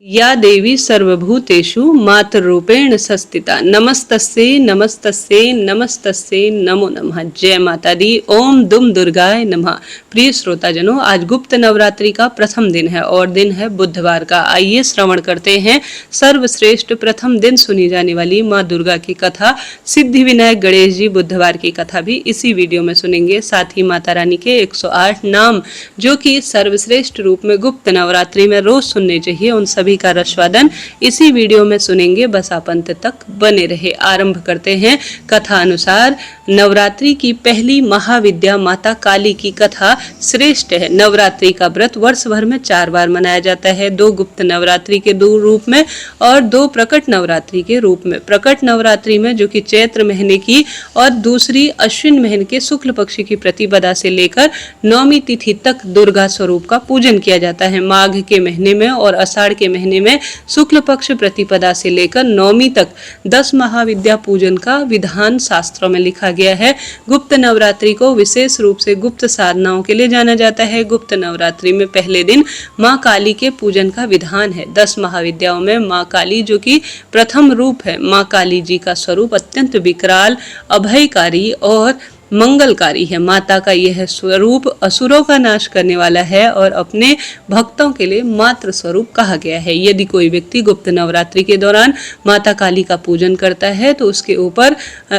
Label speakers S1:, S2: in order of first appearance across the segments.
S1: या देवी सर्वभूतेषु मातृरूपेण संस्थिता नमस्तस्यै नमस्तस्यै नमस्तस्यै नमो नमः। जय माता दी। ओम दुम दुर्गाय नमः। प्रिय श्रोताजनों, आज गुप्त नवरात्रि का प्रथम दिन है और दिन है बुधवार का। आइए श्रवण करते हैं सर्वश्रेष्ठ प्रथम दिन सुनी जाने वाली माँ दुर्गा की कथा। सिद्धि विनायक गणेश जी बुधवार की कथा भी इसी वीडियो में सुनेंगे। साथ ही माता रानी के 108 नाम जो कि सर्वश्रेष्ठ रूप में गुप्त नवरात्रि में रोज सुनने चाहिए, उन सभी का रसवादन इसी वीडियो में सुनेंगे। बस आप अंत तक बने रहे। आरंभ करते हैं। कथा अनुसार नवरात्रि की पहली महाविद्या माता काली की कथा श्रेष्ठ है। नवरात्रि का व्रत वर्ष भर में 4 बार मनाया जाता है, 2 गुप्त नवरात्रि के 2 रूप में और 2 प्रकट नवरात्रि के रूप में। प्रकट नवरात्रि में जो कि चैत्र महीने की और दूसरी अश्विन महीने के शुक्ल पक्ष की प्रतिपदा से लेकर 9वीं तिथि तक दुर्गा स्वरूप का पूजन किया जाता है। माघ के महीने में और आषाढ़ के महीने में शुक्ल पक्ष प्रतिपदा से लेकर 9वीं तक 10 महाविद्या पूजन का विधान शास्त्रों में लिखा गया है। गुप्त नवरात्रि को विशेष रूप से गुप्त साधनाओं के लिए जाना जाता है। गुप्त नवरात्रि में पहले दिन माँ काली के पूजन का विधान है। 10 महाविद्याओं में माँ काली जो कि प्रथम रूप है, माँ काली जी का स्वरूप अत्यंत विकराल, अभयकारी और मंगलकारी है। माता का यह स्वरूप असुरों का नाश करने वाला है और अपने भक्तों के लिए मातृ स्वरूप कहा गया है। यदि कोई व्यक्ति गुप्त नवरात्रि के दौरान माता काली का पूजन करता है तो उसके ऊपर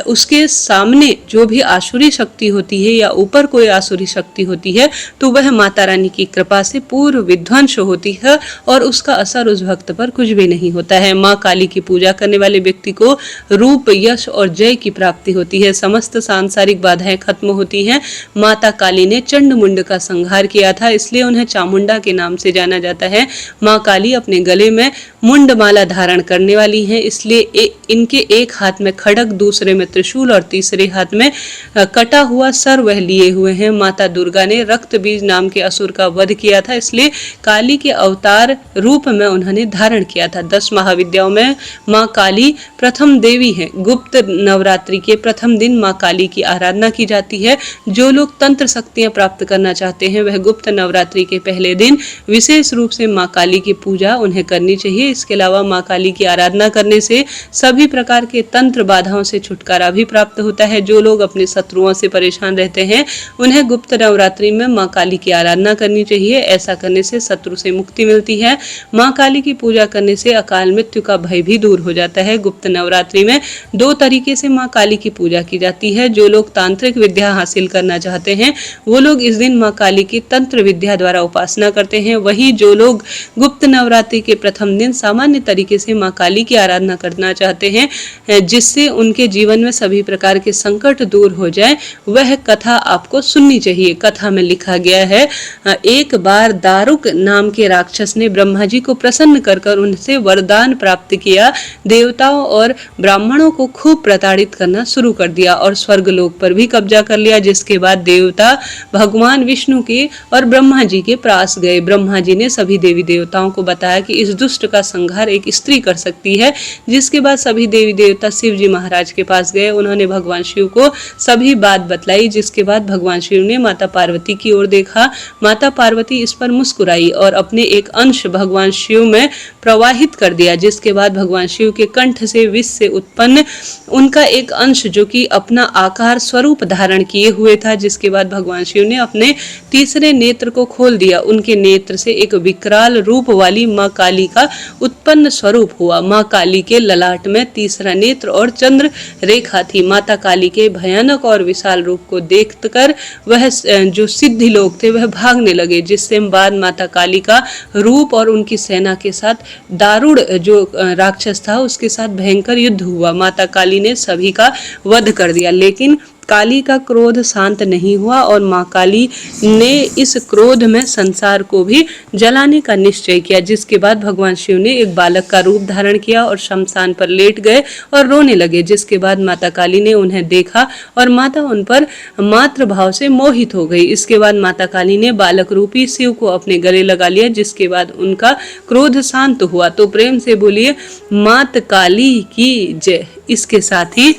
S1: उसके सामने जो भी आसुरी शक्ति होती है या ऊपर कोई आसुरी शक्ति होती है तो वह माता रानी की कृपा से पूर्व विध्वंस होती है और उसका असर उस भक्त पर कुछ भी नहीं होता है। माँ काली की पूजा करने वाले व्यक्ति को रूप, यश और जय की प्राप्ति होती है। समस्त सांसारिक बाधाएं खत्म होती हैं। माता काली ने चंड मुंड का संहार किया था, इसलिए उन्हें चामुंडा के नाम से जाना जाता है। माँ काली अपने गले में मुंड माला धारण करने वाली हैं, इसलिए इनके एक हाथ में खड्ग, दूसरे में त्रिशूल और तीसरे हाथ में कटा हुआ सर वह लिए हुए हैं। माता दुर्गा ने रक्त बीज नाम के असुर का वध किया था, इसलिए काली के अवतार रूप में उन्होंने धारण किया था। 10 महाविद्याओं में माँ काली प्रथम देवी है। गुप्त नवरात्रि के प्रथम दिन माँ काली की आराधना की जाती है। जो लोग तंत्र शक्तियां प्राप्त करना चाहते हैं वह गुप्त नवरात्रि के पहले दिन विशेष रूप से माँ काली की पूजा उन्हें करनी चाहिए। इसके अलावा माँ काली की आराधना करने से सभी प्रकार के तंत्र बाधाओं से छुटकारा भी प्राप्त होता है। जो लोग अपने शत्रुओं से परेशान रहते हैं उन्हें गुप्त नवरात्रि में माँ काली की आराधना करनी चाहिए। ऐसा करने से शत्रु से मुक्ति मिलती है। माँ काली की पूजा करने से अकाल मृत्यु का भय भी दूर हो जाता है। गुप्त नवरात्रि में 2 तरीके से माँ काली की पूजा की जाती है। जो लोग तांत्रिक विद्या हासिल करना चाहते हैं वो लोग इस दिन माँ काली की तंत्र विद्या द्वारा उपासना करते हैं। वहीं जो लोग गुप्त नवरात्रि के प्रथम दिन सामान्य तरीके से माँ काली की आराधना करना चाहते हैं जिससे उनके जीवन में सभी प्रकार के संकट दूर हो जाए, वह कथा आपको सुननी चाहिए। कथा में लिखा गया है, एक बार दारुक नाम के राक्षस ने ब्रह्मा जी को प्रसन्न कर उनसे वरदान प्राप्त किया। देवताओं और ब्राह्मणों को खूब प्रताड़ित करना शुरू कर दिया और स्वर्गलोक पर भी कब्जा कर लिया। जिसके बाद देवता भगवान विष्णु के और ब्रह्मा जी के पास गए। ब्रह्मा जी ने सभी देवी देवताओं को बताया कि इस दुष्ट का संहार एक स्त्री कर सकती है। जिसके बाद सभी देवी देवता शिव जी महाराज के पास गए। उन्होंने भगवान शिव को सभी बात बतलाई। जिसके बाद भगवान शिव ने माता पार्वती की ओर देखा। माता पार्वती इस पर मुस्कुराई और अपने एक अंश भगवान शिव में प्रवाहित कर दिया। जिसके बाद भगवान शिव के कंठ से विष से उत्पन्न उनका एक अंश जो कि अपना आकार स्वरूप धारण किए हुए था। जिसके बाद भगवान शिव ने अपने तीसरे नेत्र को खोल दिया। उनके नेत्र से एक विकराल रूप वाली माँ काली का उत्पन्न स्वरूप हुआ। माँ काली के ललाट में तीसरा नेत्र और चंद्र रेखा थी। माता काली के भयानक और विशाल रूप को देखकर वह जो सिद्धि लोग थे वह भागने लगे। जिससे बाद माता काली का रूप और उनकी सेना के साथ दारुण जो राक्षस था उसके साथ भयंकर युद्ध हुआ। माता काली ने सभी का वध कर दिया, लेकिन काली का क्रोध शांत नहीं हुआ और माँ काली ने इस क्रोध में संसार को भी जलाने का निश्चय किया। जिसके बाद भगवान शिव ने एक बालक का रूप धारण किया और शमशान पर लेट गए और रोने लगे। जिसके बाद माता काली ने उन्हें देखा और माता उन पर मातृ भाव से मोहित हो गई। इसके बाद माता काली ने बालक रूपी शिव को अपने गले लगा लिया। जिसके बाद उनका क्रोध शांत हुआ। तो प्रेम से बोलिए मात काली की जय। इसके साथ ही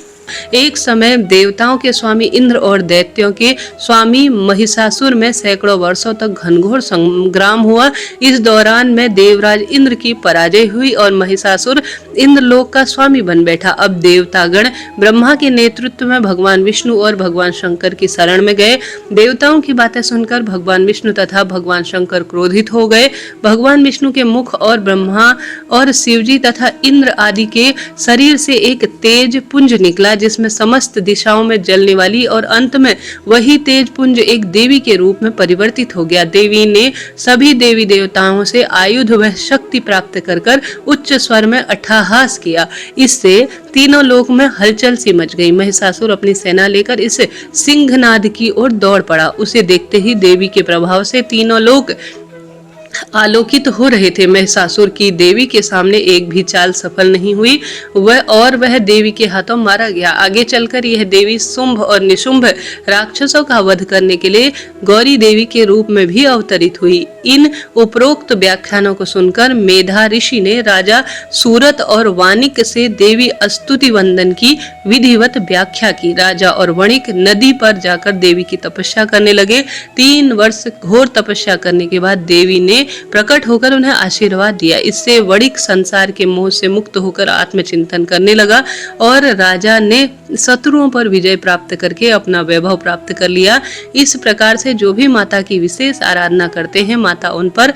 S1: एक समय देवताओं के स्वामी इंद्र और दैत्यों के स्वामी महिषासुर में सैकड़ों वर्षों तक घनघोर संग्राम हुआ। इस दौरान में देवराज इंद्र की पराजय हुई और महिषासुर इंद्रलोक का स्वामी बन बैठा। अब देवतागण ब्रह्मा के नेतृत्व में भगवान विष्णु और भगवान शंकर की शरण में गए। देवताओं की बातें सुनकर भगवान विष्णु तथा भगवान शंकर क्रोधित हो गए। भगवान विष्णु के मुख और ब्रह्मा और शिवजी तथा इंद्र आदि के शरीर से एक तेज पुंज निकला, जिसमें समस्त दिशाओं में जलने वाली, और अंत में वही तेज पुंज एक देवी के रूप में परिवर्तित हो गया। देवी ने सभी देवी देवताओं से आयुध व शक्ति प्राप्त कर उच्च स्वर में अट्टहास किया। इससे तीनों लोक में हलचल सी मच गई। महिषासुर अपनी सेना लेकर इस सिंहनाद की ओर दौड़ पड़ा। उसे देखते ही देवी के प्रभाव से तीनों लोग आलोकित हो रहे थे। महिषासुर की देवी के सामने एक भी चाल सफल नहीं हुई, वह देवी के हाथों मारा गया। आगे चलकर यह देवी शुंभ और निशुंभ राक्षसों का वध करने के लिए गौरी देवी के रूप में भी अवतरित हुई। इन उपरोक्त व्याख्यानों को सुनकर मेधा ऋषि ने राजा सूरत और वाणिक से देवी स्तुति वंदन की विधिवत व्याख्या की। राजा और वणिक नदी पर जाकर देवी की तपस्या करने लगे। 3 वर्ष घोर तपस्या करने के बाद देवी ने प्रकट होकर उन्हें आशीर्वाद दिया। इससे वणिक संसार के मोह से मुक्त होकर आत्मचिंतन करने लगा और राजा ने शत्रुओं पर विजय प्राप्त करके अपना वैभव प्राप्त कर लिया। इस प्रकार से जो भी माता की विशेष आराधना करते हैं, माता उन पर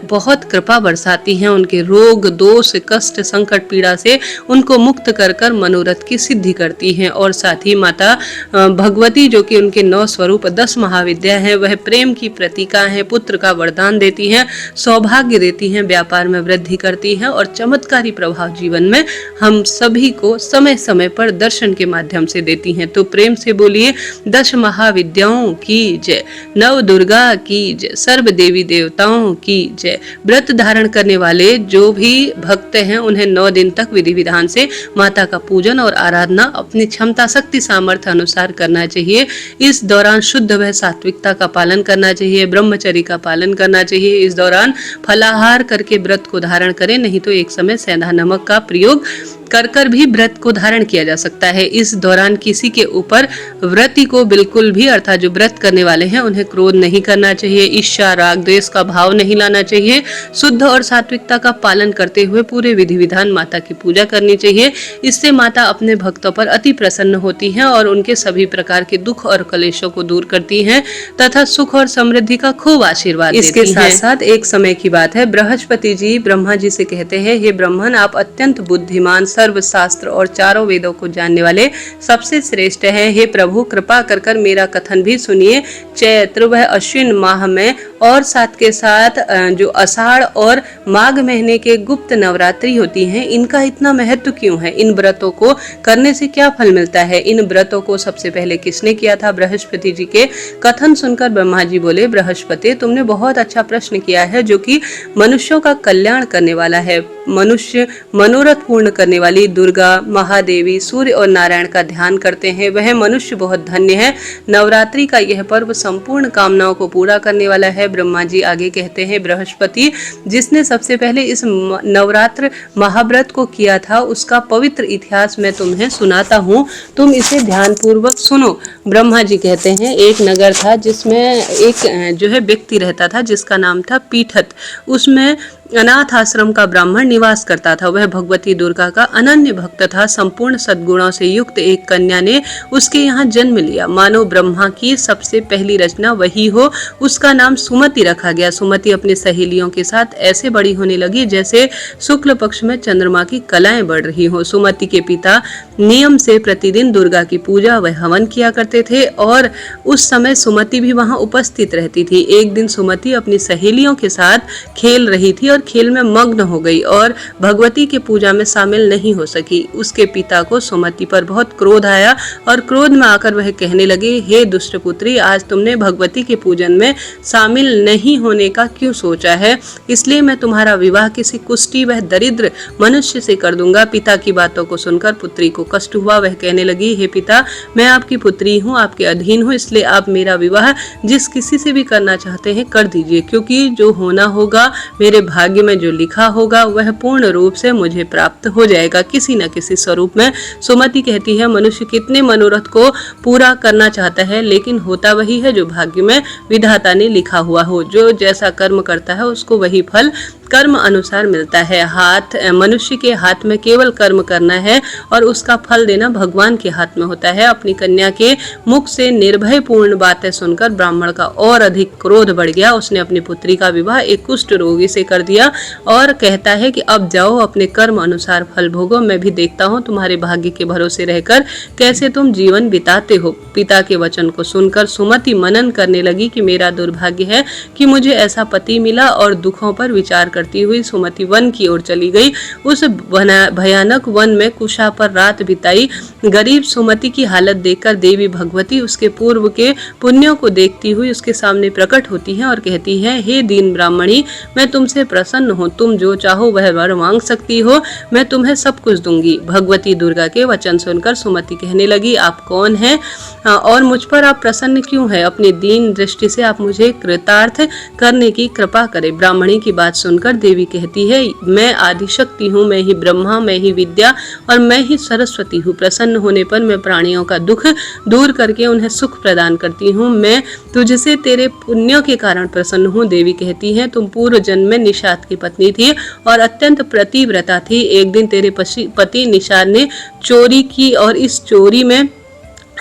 S1: बहुत कृपा बरसाती हैं। उनके रोग दोष कष्ट संकट पीड़ा से उनको मुक्त कर मनोरथ की सिद्धि करती हैं। और साथ ही माता भगवती, जो कि उनके 9 स्वरूप 10 महाविद्या हैं, वह प्रेम की प्रतीका है, पुत्र का वरदान देती हैं, सौभाग्य देती हैं, व्यापार में वृद्धि करती हैं और चमत्कारी प्रभाव जीवन में हम सभी को समय समय पर दर्शन के माध्यम से देती हैं। तो प्रेम से बोलिए 10 महाविद्याओं की जय, नव दुर्गा की जय, सर्व देवी देवताओं की जय। व्रत धारण करने वाले जो भी भक्त हैं, उन्हें 9 दिन तक विधि विधान से माता का पूजन और आराधना अपनी क्षमता शक्ति सामर्थ्य अनुसार करना चाहिए। इस दौरान शुद्ध व सात्विकता का पालन करना चाहिए, ब्रह्मचर्य का पालन करना चाहिए। इस दौरान फलाहार करके व्रत को धारण करें, नहीं तो एक समय सेंधा नमक का प्रयोग कर भी व्रत को धारण किया जा सकता है। इस दौरान किसी के ऊपर व्रती को बिल्कुल भी, अर्थात जो व्रत करने वाले हैं, उन्हें क्रोध नहीं करना चाहिए, ईर्ष्या राग द्वेष का भाव नहीं लाना चाहिए। शुद्ध और सात्विकता का पालन करते हुए पूरे विधि विधान माता की पूजा करनी चाहिए। इससे माता अपने भक्तों पर अति प्रसन्न होती हैं और उनके सभी प्रकार के दुख और कलेशों को दूर करती हैं तथा सुख और समृद्धि का खूब आशीर्वाद देती हैं। इसके साथ साथ एक समय की बात है, बृहस्पति जी ब्रह्मा जी से कहते हैं, हे ब्रह्मन, आप अत्यंत बुद्धिमान, सर्वशास्त्र और चारों वेदों को जानने वाले सबसे श्रेष्ठ हैं। हे प्रभु, कृपा कर मेरा कथन भी सुनिए। चैत्र व अश्विन माह में और साथ के साथ जो आषाढ़ और माघ महीने के गुप्त नवरात्रि होती हैं, इनका इतना महत्व क्यों है? इन व्रतों को करने से क्या फल मिलता है? इन व्रतों को सबसे पहले किसने किया था? बृहस्पति जी के कथन सुनकर ब्रह्मा जी बोले, बृहस्पति, तुमने बहुत अच्छा प्रश्न किया है, जो कि मनुष्यों का कल्याण करने वाला है। मनुष्य मनोरथ पूर्ण करने वाली दुर्गा, महादेवी, सूर्य और नारायण का ध्यान करते हैं, वह मनुष्य बहुत धन्य है। नवरात्रि का यह पर्व संपूर्ण कामनाओं को पूरा करने वाला है। ब्रह्मा जी आगे कहते हैं, बृहस्पति, जिसने सबसे पहले इस नवरात्र महाव्रत को किया था, उसका पवित्र इतिहास मैं तुम्हें सुनाता हूँ, तुम इसे ध्यान पूर्वक सुनो। ब्रह्मा जी कहते हैं, एक नगर था जिसमें एक व्यक्ति रहता था जिसका नाम था पीठत। उसमें अनाथ आश्रम का ब्राह्मण निवास करता था। वह भगवती दुर्गा का अनन्य भक्त था। संपूर्ण सद्गुणों से युक्त एक कन्या ने उसके यहाँ जन्म लिया। मानो ब्रह्मा की सबसे पहली रचना वही हो। उसका नाम सुमति रखा गया। सुमति अपनी सहेलियों के साथ ऐसे बड़ी होने लगी जैसे शुक्ल पक्ष में चंद्रमा की कलाएं बढ़ रही हो। सुमति के पिता नियम से प्रतिदिन दुर्गा की पूजा व हवन किया करते थे और उस समय सुमति भी वहां उपस्थित रहती थी। एक दिन सुमति अपनी सहेलियों के साथ खेल रही थी और खेल में मग्न हो गई और भगवती के पूजा में शामिल नहीं हो सकी। उसके पिता को सुमति पर बहुत क्रोध आया और क्रोध में आकर वह कहने लगे, हे दुष्ट पुत्री, आज तुमने भगवती के पूजन में शामिल नहीं होने का क्यों सोचा है? इसलिए मैं तुम्हारा विवाह किसी कुष्ठी व दरिद्र मनुष्य से कर दूंगा। पिता की बातों को सुनकर पुत्री को कष्ट हुआ। वह कहने लगी, हे पिता, मैं आपकी पुत्री हूँ, आपके अधीन हूँ, इसलिए आप मेरा विवाह जिस किसी से भी करना चाहते हैं कर दीजिए, क्योंकि जो होना होगा, मेरे भाग्य में जो लिखा होगा वह पूर्ण रूप से मुझे प्राप्त हो जाएगा किसी न किसी स्वरूप में। सुमति कहती है, मनुष्य कितने मनोरथ को पूरा करना चाहता है, लेकिन होता वही है जो भाग्य में विधाता ने लिखा हुआ हो। जो जैसा कर्म करता है उसको वही फल कर्म अनुसार मिलता है। मनुष्य के हाथ में केवल कर्म करना है और उसका फल देना भगवान के हाथ में होता है। अपनी कन्या के मुख से निर्भय पूर्ण बातें सुनकर ब्राह्मण का और अधिक क्रोध बढ़ गया। उसने अपनी पुत्री का विवाह एक कुष्ठ रोगी से कर दिया और कहता है कि अब जाओ, अपने कर्म अनुसार फल भोगो। मैं भी देखता हूँ तुम्हारे भाग्य के भरोसे रहकर कैसे तुम जीवन बिताते हो। पिता के वचन को सुनकर सुमति मनन करने लगी कि मेरा दुर्भाग्य है कि मुझे ऐसा पति मिला, और दुखों पर विचार करती हुई सुमति वन की ओर चली गई। उस भयानक वन में कुशा पर रात बिताई। गरीब सुमति की हालत देखकर देवी भगवती उसके पूर्व के पुण्यों को देखती हुई उसके सामने प्रकट होती है और कहती है, हे दीन ब्राह्मणी, मैं तुमसे प्रसन्न हूँ, तुम जो चाहो वह वर मांग सकती हो, मैं तुम्हें सब कुछ दूंगी। भगवती दुर्गा के वचन सुनकर सुमति कहने लगी, आप कौन हैं और मुझ पर आप प्रसन्न क्यों हैं? अपनी दीन दृष्टि से आप मुझे कृतार्थ करने की कृपा करें। ब्राह्मणी की बात सुनकर देवी कहती है, मैं आदिशक्ति हूँ, मैं ही ब्रह्मा, मैं ही विद्या और मैं ही सरस्वती हूँ। प्रसन्न होने पर मैं प्राणियों का दुख दूर करके उन्हें सुख प्रदान करती हूँ। मैं तुझसे तेरे पुण्यों के कारण प्रसन्न हूँ। देवी कहती है, तुम पूर्व जन्म में निषाद की पत्नी थी और अत्यंत प्रतिव्रता थी। एक दिन तेरे पति निषाद ने चोरी की और इस चोरी में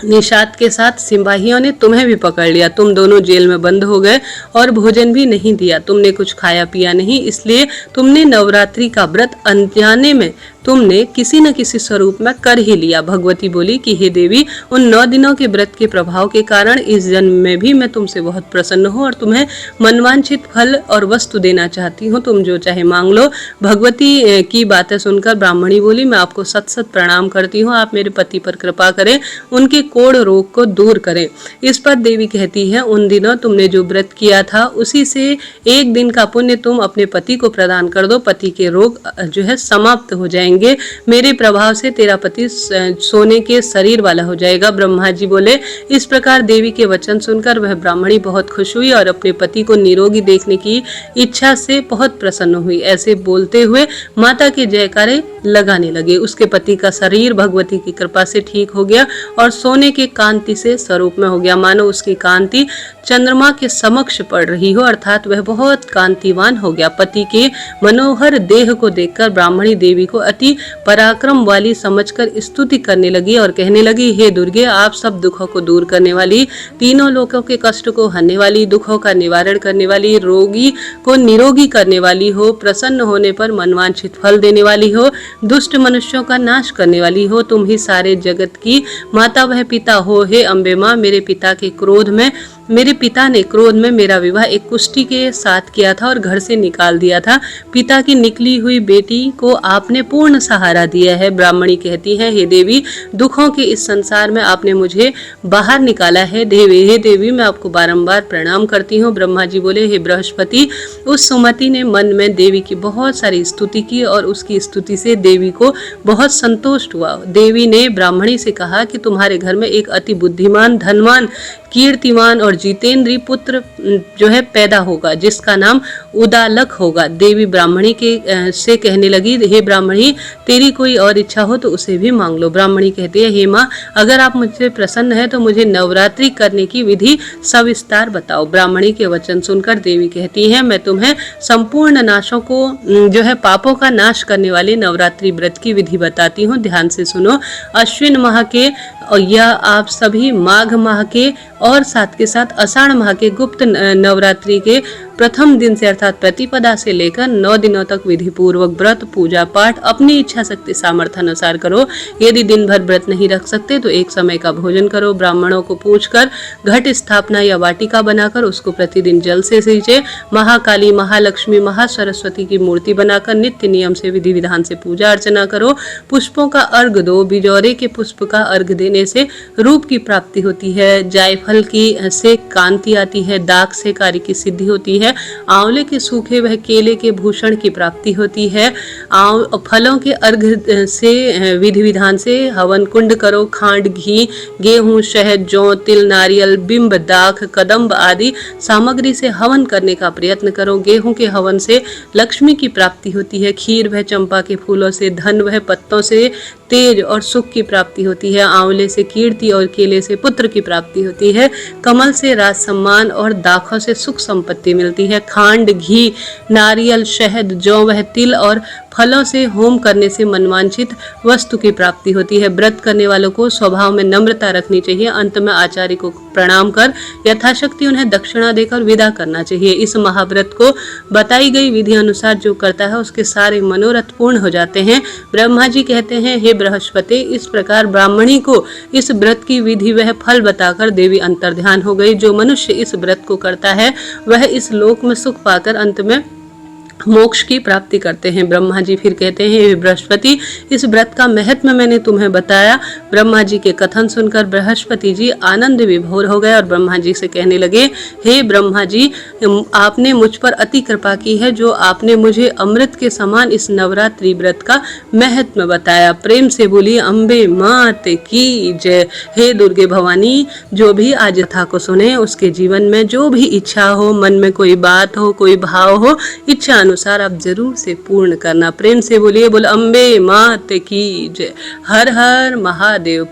S1: निषाद के साथ सिपाहियों ने तुम्हें भी पकड़ लिया। तुम दोनों जेल में बंद हो गए और भोजन भी नहीं दिया। तुमने कुछ खाया पिया नहीं, इसलिए तुमने नवरात्रि का व्रत अनजाने में तुमने किसी न किसी स्वरूप में कर ही लिया। भगवती बोली कि हे देवी, उन 9 दिनों के व्रत के प्रभाव के कारण इस जन्म में भी मैं तुमसे बहुत प्रसन्न हूँ और तुम्हें मनवांछित फल और वस्तु देना चाहती हूँ। तुम जो चाहे मांग लो। भगवती की बातें सुनकर ब्राह्मणी बोली, मैं आपको सत सत प्रणाम करती हूँ। आप मेरे पति पर कृपा करें, उनके कोढ़ रोग को दूर करें। इस पर देवी कहती है, उन दिनों तुमने जो व्रत किया था उसी से एक दिन का पुण्य तुम अपने पति को प्रदान कर दो। पति के रोग जो है समाप्त हो जाएंगे। मेरे प्रभाव से तेरा पति सोने के शरीर वाला हो जाएगा। ब्रह्मा जी बोले। इस प्रकार देवी के वचन सुनकर वह ब्राह्मणी बहुत खुश हुई और अपने पति को निरोगी देखने की इच्छा से बहुत प्रसन्न हुई। ऐसे बोलते हुए माता के जयकारे लगाने लगे। उसके पति का शरीर भगवती की कृपा से ठीक हो गया और सोने के कांति से स्वरूप में हो गया, मानो उसकी कांति चंद्रमा के समक्ष पड़ रही हो, अर्थात वह बहुत कांतिवान हो गया। पति के मनोहर देह को देखकर ब्राह्मणी देवी को अति पराक्रम वाली समझकर स्तुति करने लगी और कहने लगी, हे दुर्गे, आप सब दुखों को दूर करने वाली, तीनों लोकों के कष्ट को हरने वाली, दुखों का निवारण करने वाली, रोगी को निरोगी करने वाली हो, प्रसन्न होने पर मनवांछित फल देने वाली हो, दुष्ट मनुष्यों का नाश करने वाली हो। तुम ही सारे जगत की माता वह पिता हो। हे अम्बे माँ, मेरे पिता ने क्रोध में मेरा विवाह एक कुष्ठी के साथ किया था और घर से निकाल दिया था। पिता की निकली हुई बेटी को आपने पूर्ण सहारा दिया है। ब्राह्मणी कहती है, हे देवी, दुखों के इस संसार में आपने मुझे बाहर निकाला है। हे देवी, मैं आपको बारंबार प्रणाम करती हूँ। ब्रह्मा जी बोले, हे बृहस्पति। उस सुमति ने मन में देवी की बहुत सारी स्तुति की और उसकी स्तुति से देवी को बहुत संतोष हुआ। देवी ने ब्राह्मणी से कहा कि तुम्हारे घर में एक अति बुद्धिमान, धनवान, कीर्तिमान और जितेंद्रीय पुत्र जो है पैदा होगा, जिसका नाम उदालक होगा। देवी ब्राह्मणी के से कहने लगी, हे ब्राह्मणी, तेरी कोई और इच्छा हो तो उसे भी मांग लो। ब्राह्मणी कहती है, हे माँ, अगर आप मुझसे प्रसन्न है तो मुझे नवरात्रि करने की विधि सविस्तार बताओ। ब्राह्मणी के वचन सुनकर देवी कहती है, मैं तुम्हें संपूर्ण नाशों को जो है पापों का नाश करने वाले नवरात्रि व्रत की विधि बताती हूँ। ध्यान से सुनो। अश्विन माह के या आप सभी माघ माह के और साथ के साथ आषाढ़ माह के गुप्त नवरात्रि के प्रथम दिन से अर्थात प्रतिपदा से लेकर 9 दिनों तक विधि पूर्वक व्रत, पूजा पाठ अपनी इच्छा शक्ति सामर्थ्य अनुसार करो। यदि दिन भर व्रत नहीं रख सकते तो एक समय का भोजन करो। ब्राह्मणों को पूछकर घट स्थापना या वाटिका बनाकर उसको प्रतिदिन जल से सींचे। महाकाली, महालक्ष्मी, महासरस्वती की मूर्ति बनाकर नित्य नियम से विधि विधान से पूजा अर्चना करो। पुष्पों का अर्घ दो। बिजौरे के पुष्प का अर्घ देने पीने से रूप की प्राप्ति होती है। जायफल की से कांति आती है, दाग से कार्य की सिद्धि होती है। आंवले के सूखे वह केले के भूषण की प्राप्ति होती है। फलों के अर्घ से विधि विधान से हवन कुंड करो। खांड, घी, गेहूं, शहद, जौ, तिल, नारियल, बिंब, दाख, कदम्ब आदि सामग्री से हवन करने का प्रयत्न करो। गेहूं के हवन से लक्ष्मी की प्राप्ति होती है। खीर व चंपा के फूलों से धन व पत्तों से तेज और सुख की प्राप्ति होती है। आंवले से कीर्ति और केले से पुत्र की प्राप्ति होती है। कमल से राज सम्मान और दाखों से सुख संपत्ति मिलती है। खांड, घी, नारियल, शहद, जौ व तिल और फलों से होम करने से मनवांछित वस्तु की प्राप्ति होती है। व्रत करने वालों को स्वभाव में नम्रता रखनी चाहिए। अंत में आचार्य को प्रणाम कर यथाशक्ति उन्हें दक्षिणा देकर विदा करना चाहिए। इस महाव्रत को बताई गई विधि अनुसार जो करता है उसके सारे मनोरथ पूर्ण हो जाते हैं। ब्रह्मा जी कहते हैं, हे बृहस्पति, इस प्रकार ब्राह्मणी को इस व्रत की विधि वह फल बताकर देवी अंतर्ध्यान हो गई। जो मनुष्य इस व्रत को करता है वह इस लोक में सुख पाकर अंत में मोक्ष की प्राप्ति करते हैं। ब्रह्मा जी फिर कहते हैं, हे बृहस्पति, इस व्रत का महत्व मैंने तुम्हें बताया। ब्रह्मा जी के कथन सुनकर बृहस्पति जी आनंद विभोर हो गए और ब्रह्मा जी से कहने लगे, हे ब्रह्मा जी, आपने मुझ पर अति कृपा की है जो आपने मुझे अमृत के समान इस नवरात्रि व्रत का महत्व बताया। प्रेम से बोली अम्बे मात की जय। हे दुर्गे भवानी, जो भी आज कथा को सुने उसके जीवन में जो भी इच्छा हो, मन में कोई बात हो, कोई भाव हो, इच्छा अनुसार आप जरूर से पूर्ण करना। प्रेम से बोलिए, बोल अम्बे मात की जय। हर हर महादेव।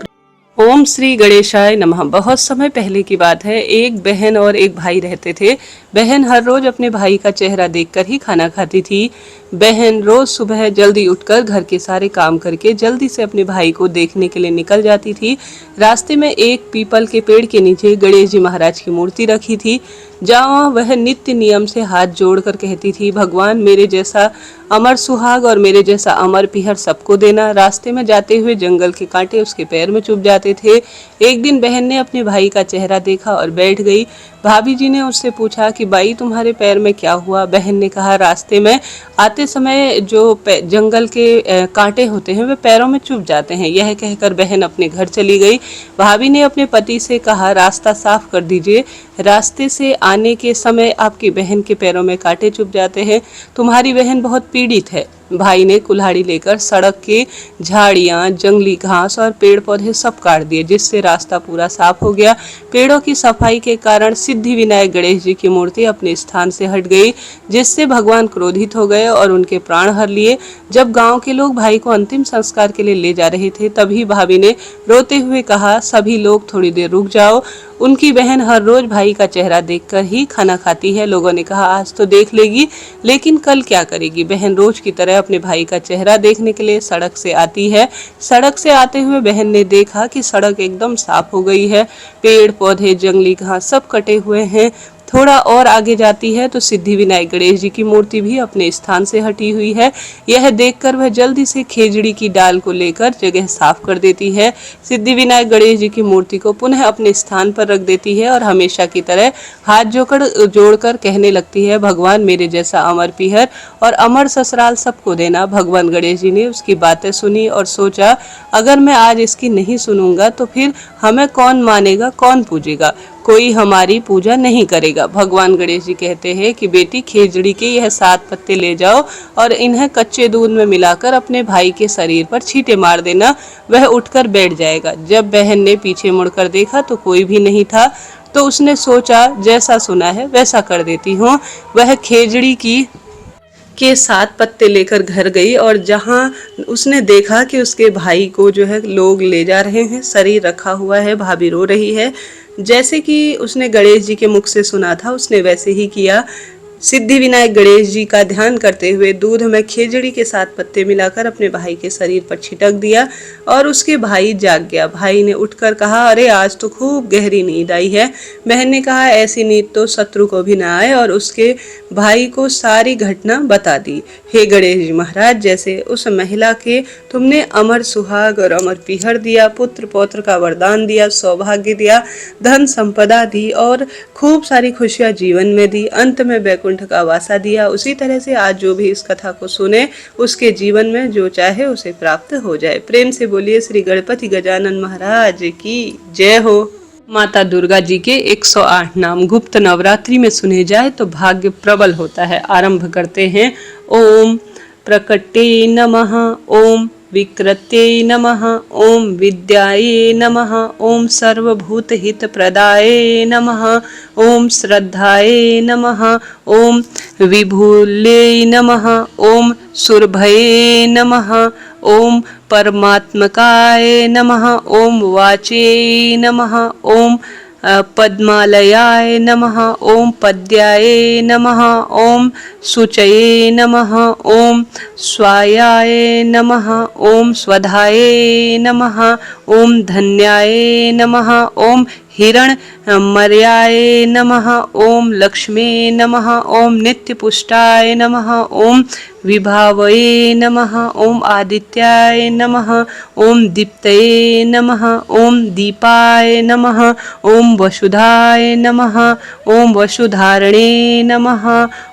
S1: ओम श्री गणेशाय नमः। बहुत समय पहले की बात है, एक बहन और एक भाई रहते थे। बहन हर रोज अपने भाई का चेहरा देखकर ही खाना खाती थी। बहन रोज सुबह जल्दी उठकर घर के सारे काम करके जल्दी से अपने भाई को देखने के लिए निकल जाती थी। रास्ते में एक पीपल के पेड़ के नीचे गणेश जी महाराज की मूर्ति रखी थी, जहाँ वह नित्य नियम से हाथ जोड़कर कहती थी, भगवान मेरे जैसा अमर सुहाग और मेरे जैसा अमर पीहर सबको देना। रास्ते में जाते हुए जंगल के कांटे उसके पैर में चुभ जाते थे। एक दिन बहन ने अपने भाई का चेहरा देखा और बैठ गई। भाभी जी ने उससे पूछा कि भाई तुम्हारे पैर में क्या हुआ। बहन ने कहा, रास्ते में आते समय जो जंगल के कांटे होते हैं वे पैरों में चुभ जाते हैं। यह कहकर बहन अपने घर चली गई। भाभी ने अपने पति से कहा, रास्ता साफ कर दीजिए, रास्ते से आने के समय आपकी बहन के पैरों में कांटे चुभ जाते हैं, तुम्हारी बहन बहुत पीड़ित है। भाई ने कुल्हाड़ी लेकर सड़क के झाड़ियां, जंगली घास और पेड़ पौधे सब काट दिए, जिससे रास्ता पूरा साफ हो गया। पेड़ों की सफाई के कारण सिद्धि विनायक गणेश जी की मूर्ति अपने स्थान से हट गई, जिससे भगवान क्रोधित हो गए और उनके प्राण हर लिए। जब गांव के लोग भाई को अंतिम संस्कार के लिए ले जा रहे थे, तभी भाभी ने रोते हुए कहा, सभी लोग थोड़ी देर रुक जाओ, उनकी बहन हर रोज भाई का चेहरा देखकर ही खाना खाती है। लोगों ने कहा, आज तो देख लेगी, लेकिन कल क्या करेगी। बहन रोज की तरह अपने भाई का चेहरा देखने के लिए सड़क से आती है। सड़क से आते हुए बहन ने देखा कि सड़क एकदम साफ हो गई है, पेड़ पौधे, जंगली घास सब कटे हुए हैं। थोड़ा और आगे जाती है तो सिद्धि विनायक गणेश जी की मूर्ति भी अपने स्थान से हटी हुई है। यह देखकर वह जल्दी से खेजड़ी की डाल को लेकर जगह साफ कर देती है। सिद्धि विनायक गणेश जी की मूर्ति को पुनः अपने स्थान पर रख देती है और हमेशा की तरह हाथ जोड़कर कहने लगती है, भगवान मेरे जैसा अमर पीहर और अमर ससुराल सबको देना। भगवान गणेश जी ने उसकी बातें सुनी और सोचा, अगर मैं आज इसकी नहीं सुनूंगा तो फिर हमें कौन मानेगा, कौन पूजेगा, कोई हमारी पूजा नहीं करेगा। भगवान गणेश जी कहते हैं कि बेटी, खेजड़ी के यह 7 पत्ते ले जाओ और इन्हें कच्चे दूध में मिलाकर अपने भाई के शरीर पर छींटे मार देना, वह उठकर बैठ जाएगा। जब बहन ने पीछे मुड़कर देखा तो कोई भी नहीं था, तो उसने सोचा जैसा सुना है वैसा कर देती हूँ। वह खेजड़ी के 7 पत्ते लेकर घर गई और जहाँ उसने देखा कि उसके भाई को जो है लोग ले जा रहे हैं, शरीर रखा हुआ है, भाभी रो रही है। जैसे कि उसने गणेश जी के मुख से सुना था, उसने वैसे ही किया। सिद्धि विनायक गणेश जी का ध्यान करते हुए दूध में खेजड़ी के 7 पत्ते मिलाकर अपने भाई के शरीर पर छिटक दिया और उसके भाई जाग गया। भाई ने उठकर कहा, अरे आज तो खूब गहरी नींद आई है। बहन ने कहा, ऐसी नींद तो शत्रु को भी ना आए, और उसके भाई को सारी घटना बता दी। हे गणेश जी महाराज, जैसे उस महिला के तुमने अमर सुहाग और अमर पीहर दिया, पुत्र पौत्र का वरदान दिया, सौभाग्य दिया, धन संपदा दी और खूब सारी खुशियां जीवन में दी, अंत में वैकुंठ का वासा दिया, उसी तरह से आज जो भी इस कथा को सुने उसके जीवन में जो चाहे उसे प्राप्त हो जाए। प्रेम से बोलिए श्री गणपति गजानन महाराज की जय हो। माता दुर्गा जी के 108 नाम गुप्त नवरात्रि में सुने जाए तो भाग्य प्रबल होता है। आरंभ करते हैं। ओम प्रकटे नमः, ओम विकृत्यै नमः, ओम विद्यायै नमः, ओम सर्वभूतहितप्रदायै नमः, ओम श्रद्धायै नमः, ओम विभुल्यै नमः, ओम सुरभये नमः, ओम परमात्मकाय नमः, ओम वाचे नमः, ओम पद्मालयाय नमः, ओम पद्याय नमः, ओम शुचये नमः, ओम स्वायाय नमः, ओम स्वधाय नमः, ओम धन्याय नमः, ओम हिरण्मर्याय नमः, ओम लक्ष्मी नमः, ओम नित्यपुष्टाय नमः, ओम विभावये नमः, ओम आदित्याय नमः, ओम दीप्तये नमः, ओम दीपाय नमः, ओम वसुधाय नमः, ओम वसुधारणे नमः,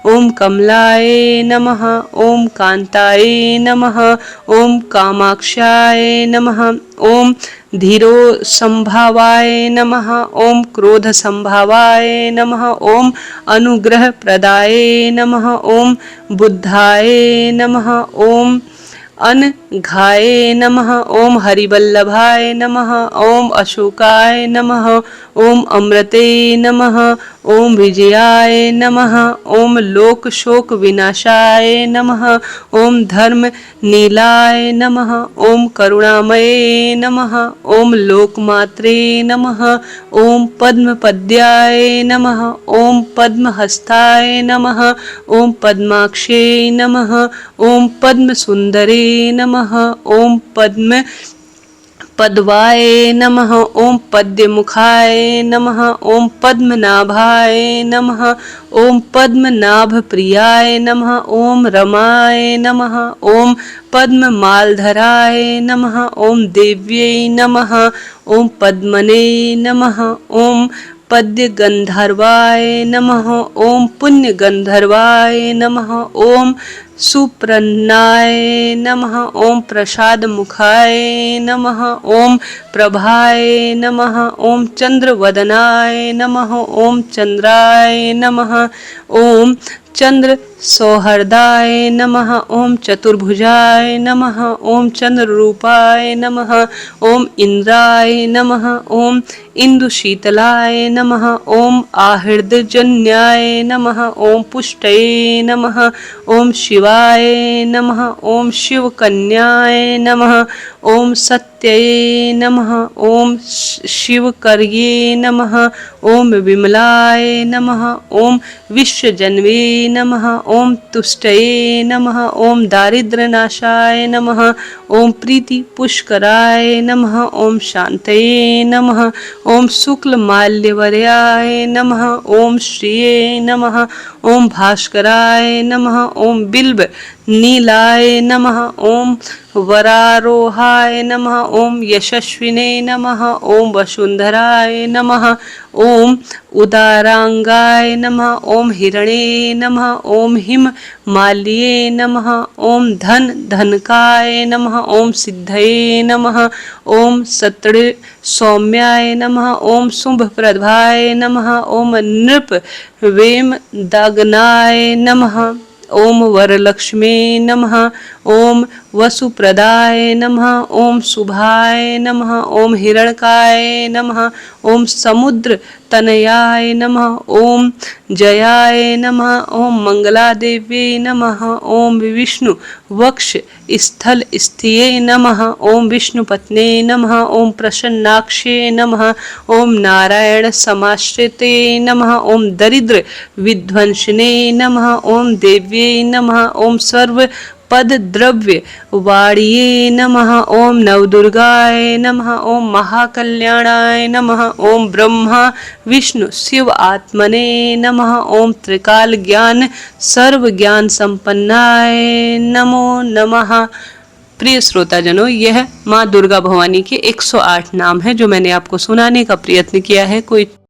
S1: ओम कमलाय नमः, ओम कांताय नमः, ओम कामाक्षाय नमः, ओम धीरो संभावाय नमः, ओम क्रोध संभावाय नमः, ओम अनुग्रह प्रदाय नमः, ओम बुद्धाय नमः, ओम अनघाय नमः, ओम हरिवल्लभाय नमः, ओम अशोकाय नमः, ओम अमृते नमः, ओम विजयाय नमः, ओम लोक शोक विनाशाय नमः, ओम धर्म नीलाय नमः, ओम करुणामये नमः, ओम लोकमात्रे नमः, ओम पद्मपद्याय नमः, ओम पद्महस्ताय नमः, ओम पद्माक्षे नमः, ओम पद्मसुंदरे नमः, ओम पद्म पद्वाय नमः, ओम पद्ममुखाय नमः, ओम पद्मनाभाय नमः, ओम पद्मनाभ प्रियाय नमः, ओम रमाय नमः, ओम पद्ममालधराय नमः, ओम देव्यै नमः, ओम पद्मने नमः, ओम पद्य गंधर्वाय नमः, ओम पुण्य गंधर्वाय नमः, ओम सुप्रन्नाय नमः, ओम प्रसाद मुखाय नमः, ओम प्रभाय नमः, ओम चंद्रवदनाय नमः, ओम चंद्राय नमः, ओम चंद्र सौहर्दाय नमः, ओम चतुर्भुजाय नमः, ओम चंद्र रूपाय नमः, ओम इंद्राय नमः, ओम इंदुशीतलाय नमः, ओम आहृदजन्याय नमः, ओम पुष्टये नमः, ओम शिवाय नमः, ओम शिवकन्याय नमः, ओम सत्यये नमः, ओम शिवकर्ये नमः, ओम विमलाय नमः, ओम विश्वजन्वे नमः, ओम तुष्टये नमः, ओम दारिद्र्यनाशाय नमः, ओम प्रीति पुष्कराय नमः, ओम शांतये नमः, ओम शुक्ल माल्यवर्याय नमः, ओम श्रिये नमः, ओम भास्कराय नमः, ओम बिल्व नीलाय नमः, ओम वरारोहाय नमः, ओम यशस्विने नमः, ओम वसुंधराय नमः, ओम उदारांगाय नमः, ओम हिरणे नमः, ओम हिम माल्ये नमः, ओम धन धनकाय नमः, ओम सिद्धये नमः, ओम सत्र सौम्याय नमः, ओम शुभ प्रभाय नमः, ओम नृप वेम दागनाय नमः, ओम वरलक्ष्मी नमः, ओम वसुप्रदाय नमः, ओम शुभाय नमः, ओम हिरण्यकाय नमः, ओम समुद्र तनयाय नमः, ओम जयाय नमः, ओम मंगलादेव्यै नमः, ओम विष्णु वक्ष स्थल स्थिये नमः, ओम विष्णुपत्ने नमः, ओम प्रसन्नाक्षे नमः, ओम नारायण समाश्रिते नमः, ओम दरिद्र विध्वंसने नमः, ओम देव्यै नमः, ओम सर्व पद द्रव्य वाणिये नमः, ओम नवदुर्गाय नमः, ओम महाकल्याणाय नमः, ओम ब्रह्मा विष्णु शिव आत्मने नमः, ओम त्रिकाल ज्ञान सर्व ज्ञान संपन्नाय नमो नमः। प्रिय श्रोताजनों, यह माँ दुर्गा भवानी के 108 नाम है जो मैंने आपको सुनाने का प्रयत्न किया है। कोई